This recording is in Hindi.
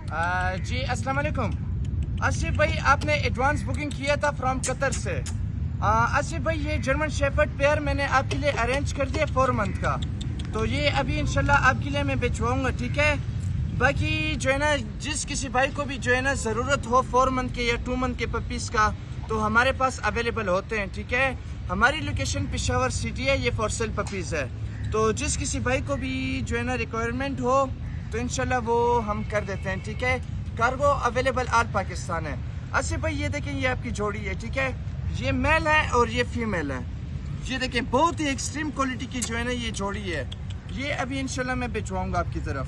जी अस्सलाम वालेकुम। आसिफ भाई, आपने एडवांस बुकिंग किया था फ्रॉम कतर से। आसिफ भाई, ये जर्मन शेफर्ड पेयर मैंने आपके लिए अरेंज कर दिया 4 मंथ का, तो ये अभी इंशाल्लाह आपके लिए मैं भिजवाऊंगा, ठीक है। बाकी जो है ना, जिस किसी भाई को भी जो है ना ज़रूरत हो 4 मंथ के या 2 मंथ के पपीज़ का, तो हमारे पास अवेलेबल होते हैं, ठीक है। हमारी लोकेशन पेशावर सिटी है, ये फॉर सेल पपीज़ है। तो जिस किसी भाई को भी जो है ना रिक्वायरमेंट हो तो इंशाल्लाह वो हम कर देते हैं, ठीक है। कार्गो अवेलेबल ऑल पाकिस्तान है। आसिफ भाई, ये देखें, ये आपकी जोड़ी है, ठीक है। ये मेल है और ये फीमेल है। ये देखें, बहुत ही एक्सट्रीम क्वालिटी की जो है ना ये जोड़ी है। ये अभी इंशाल्लाह मैं भिजवाऊंगा आपकी तरफ।